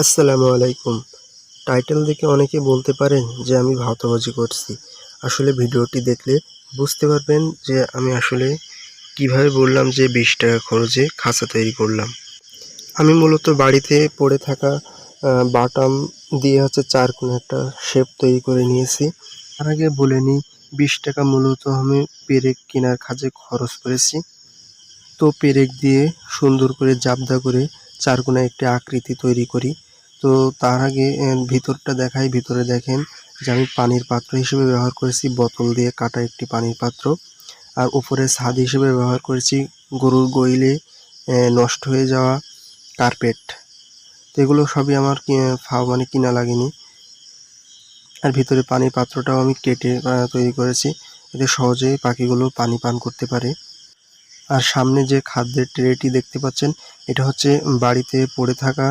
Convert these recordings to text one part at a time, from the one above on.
আসসালামু আলাইকুম। টাইটেল দেখে অনেকে বলতে পারেন যে আমি ভাওতাবাজি করছি। আসলে ভিডিওটি দেখলে বুঝতে পারবেন যে আমি আসলে কিভাবে বললাম যে ৳20 খরচে খাঁচা তৈরি করলাম। আমি মূলত বাড়িতে পড়ে থাকা বাটাম দিয়ে চারকোনা একটা শেপ তৈরি করে নিয়েছি। তার আগে বলে নিই ৳20 মূলত আমি পেরেক কেনার কাজে খরচ করেছি। তো পেরেক দিয়ে সুন্দর করে জাবদা করে চারকোনা একটি আকৃতি তৈরি করি। তো তার আগে ভিতরটা দেখাই। ভিতরে দেখেন যে আমি পানির পাত্র হিসেবে ব্যবহার করেছি বোতল দিয়ে কাটা একটি পানির পাত্র। আর উপরে ছাদ হিসেবে ব্যবহার করেছি গরুর গইলে নষ্ট হয়ে যাওয়া কার্পেট। তো এগুলো সবই আমার কিনা লাগেনি। আর ভিতরে পানির পাত্রটাও আমি কেটে তৈরি করেছি। এতে সহজেই পাখিগুলো পানি পান করতে পারে। আর সামনে যে খাদ্যের ট্রেটি দেখতে পাচ্ছেন, এটা হচ্ছে বাড়িতে পড়ে থাকা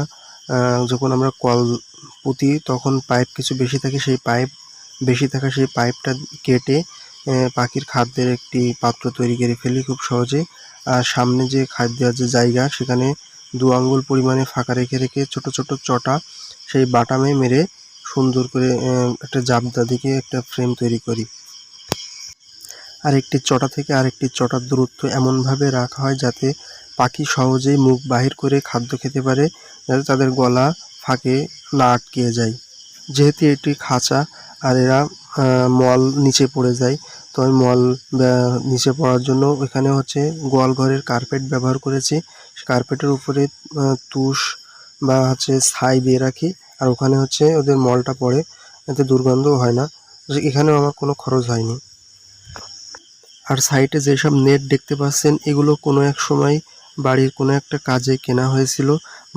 যখন আমরা কল পুঁতি তখন পাইপ কিছু বেশি থাকে, সেই পাইপটা কেটে পাখির খাদ্যের একটি পাত্র তৈরি করে ফেলি খুব সহজে। আর সামনে যে খাদ্য দেওয়ার যে জায়গা, সেখানে 2 আঙ্গুল পরিমাণে ফাঁকা রেখে ছোট ছোট চটা সেই বাটামে মেরে সুন্দর করে একটা জাবদা দিয়ে একটা ফ্রেম তৈরি করি। আর একটি চটা থেকে আরেকটি চটার দূরত্ব এমনভাবে রাখা হয় যাতে পাখি সহজেই মুখ বাহির করে খাদ্য খেতে পারে, যাতে তাদের গলা ফাঁকে না আটকে যায়। যেহেতু এটি খাঁচা আর এরা মল নিচে পড়ে যায়, তো আমি মল নিচে পড়ার জন্য এখানে গোয়াল ঘরের কার্পেট ব্যবহার করেছি। কার্পেটের উপরে তুষ বা ছাই দিয়ে রাখি, আর ওখানে ওদের মলটা পড়ে, এতে দুর্গন্ধও হয় না। এখানেও আমার কোনো খরচ হয়নি। আর সাইডে যেসব নেট দেখতে পাচ্ছেন, এগুলো কোনো এক সময় বাড়ির কোনো একটা কাজে কেনা হয়েছিল।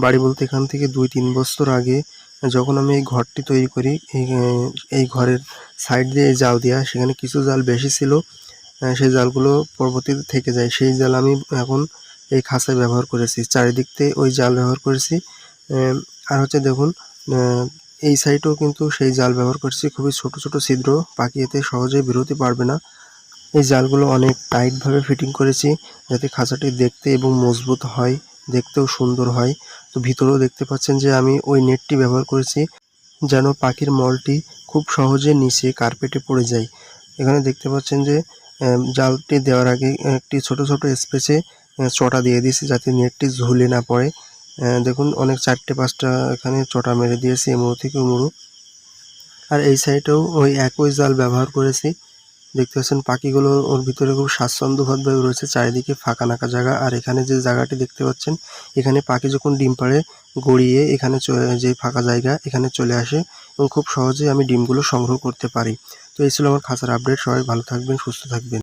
বাড়ি বলতে এখান থেকে 2-3 বছর আগে যখন আমি এই ঘরটি তৈরি করি, এই ঘরের সাইড দিয়ে এই জাল দেওয়া, সেখানে কিছু জাল বেশি ছিল। সেই জালগুলো পরবর্তীতে থেকে যায়। সেই জাল আমি এখন এই খাঁচায় ব্যবহার করেছি। চারিদিক দিয়ে ওই জাল ব্যবহার করেছি। আর দেখুন, এই সাইডেও কিন্তু সেই জাল ব্যবহার করেছি। খুবই ছোট ছোট ছিদ্র, পাখি এতে সহজেই বেরোতে পারবে না। এই জালগুলো অনেক টাইটভাবে ফিটিং করেছি যাতে খাঁচাটি দেখতে এবং মজবুত হয়, দেখতেও সুন্দর হয়। তো ভিতরেও দেখতে পাচ্ছেন যে আমি ওই নেটটি ব্যবহার করেছি যেন পাখির মলটি খুব সহজে নিচে কার্পেটে পড়ে যায়। এখানে দেখতে পাচ্ছেন যে জালটি দেওয়ার আগে একটি ছোট ছোট স্পেসে চটা দিয়ে দিয়েছি যাতে নেটটি ঝুলে না পড়ে। দেখুন, অনেক 4-5টা এখানে চটা মেরে দিয়েছি এমুড়ো থেকে ওমুড়ো। আর এই সাইডেও ওই একই জাল ব্যবহার করেছি। দেখতে পাচ্ছেন পাখিগুলো ওর ভিতরে খুব স্বাচ্ছন্দ্যবোধভাবে রয়েছে, চারিদিকে ফাঁকা নাকা জায়গা। আর এখানে যে জায়গাটি দেখতে পাচ্ছেন, এখানে পাখি যখন ডিম পাড়ে গড়িয়ে এখানে যে ফাঁকা জায়গা, এখানে চলে আসে এবং খুব সহজেই আমি ডিমগুলো সংগ্রহ করতে পারি। তো এই ছিল আমার খাঁচার আপডেট। সবাই ভালো থাকবেন, সুস্থ থাকবেন।